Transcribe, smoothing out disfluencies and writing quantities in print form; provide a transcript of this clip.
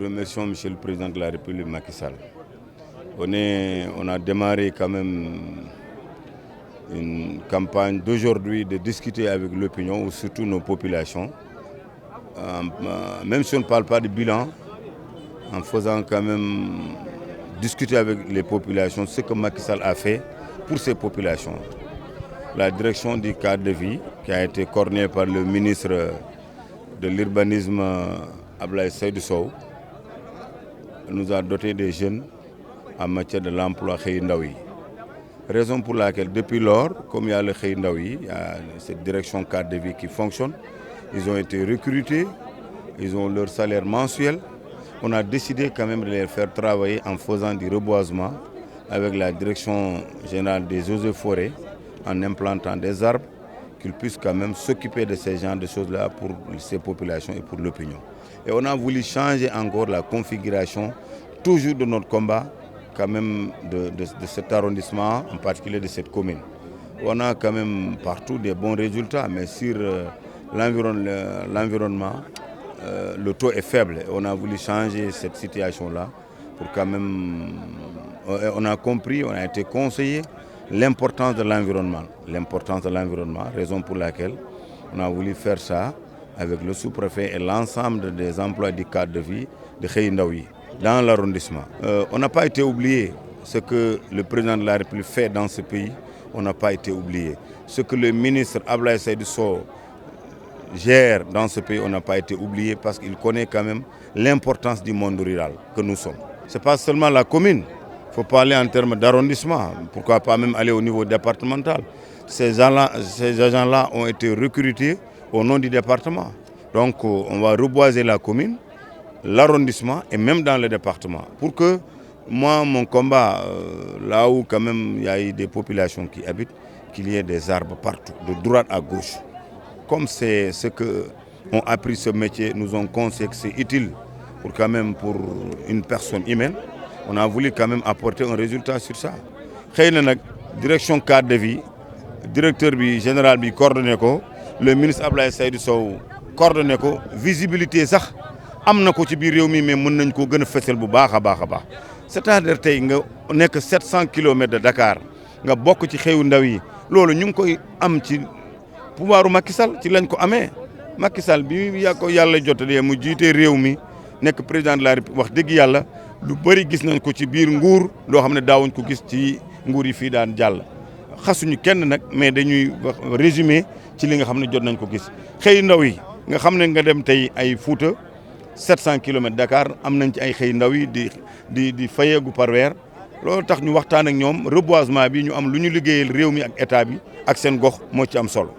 remercions M. le Président de la République Macky Sall. On a démarré quand même une campagne d'aujourd'hui de discuter avec l'opinion ou surtout nos populations. Même si on ne parle pas de bilan, en faisant quand même discuter avec les populations ce que Macky Sall a fait pour ces populations. La direction du cadre de vie qui a été coordonnée par le ministre de l'urbanisme Abdoulaye Seydou Sow nous a doté des jeunes en matière de l'emploi Xëy Ndaw yi. Raison pour laquelle depuis lors, comme il y a le Xëy Ndaw yi, il y a cette direction cadre de vie qui fonctionne, ils ont été recrutés, ils ont leur salaire mensuel. On a décidé quand même de les faire travailler en faisant du reboisement avec la direction générale des eaux et forêts, en implantant des arbres, qu'ils puissent quand même s'occuper de ces genres de choses-là pour ces populations et pour l'opinion. Et on a voulu changer encore la configuration, toujours de notre combat, quand même de cet arrondissement, en particulier de cette commune. On a quand même partout des bons résultats, mais sur l'environnement, le taux est faible. On a voulu changer cette situation-là pour quand même... On a compris, on a été conseillé l'importance de l'environnement. L'importance de l'environnement, raison pour laquelle on a voulu faire ça avec le sous-préfet et l'ensemble des emplois du cadre de vie de Xëy Ndaw yi dans l'arrondissement. On n'a pas été oublié. Ce que le président de la République fait dans ce pays, on n'a pas été oublié. Ce que le ministre Abdoulaye Seydou Sow gère dans ce pays, on n'a pas été oublié parce qu'il connaît quand même l'importance du monde rural que nous sommes. Ce n'est pas seulement la commune. Il faut parler en termes d'arrondissement, pourquoi pas même aller au niveau départemental. Ces agents-là ont été recrutés au nom du département. Donc on va reboiser la commune, l'arrondissement et même dans le département. Pour que moi, mon combat, là où quand même il y a eu des populations qui habitent, qu'il y ait des arbres partout, de droite à gauche. Comme c'est ce qu'ont appris ce métier, nous ont conseillé que c'est utile pour une personne humaine. On a voulu quand même apporter un résultat sur ça. Xëy na nag direction cadre de vie directeur bi général bi coordonné ko le ministre Abdoulaye Seydou Sow coordonné ko visibilité sax am na ko ci biir réew mi mais mën nañ ko gën a fësal bu baax a baax. C'est-à-dire tey nga nekk 700 kilomètres de Dakar nga bokk ci Xëyu Ndaw yi loolu ñu ngi koy am ci pouvoiru Macky Sall ci lañ ko amee. Macky Sall bi yaa ko yàlla jotalee mu jiite réew mi nekk président de la République wax dëgg yàlla lu bëri gis nañ ko ci biir nguur loo xam ne daawuñ ko gis ci nguur yi fii daan jàll. xasuñu kenn nag mais dañuy wax résumé ci li nga xam ne jot nañ ko gis Xëy Ndaw yi nga xam ne nga dem tey ay Fouta 700 kilomètres Dakar am nañ ci ay Xëy Ndaw yi di fayeegu par weer loolu tax ñu waxtaan ak ñoom reboisement bi ñu am lu ñu liggéeyal réew mi ak état bi ak seen gox moo ci am solo.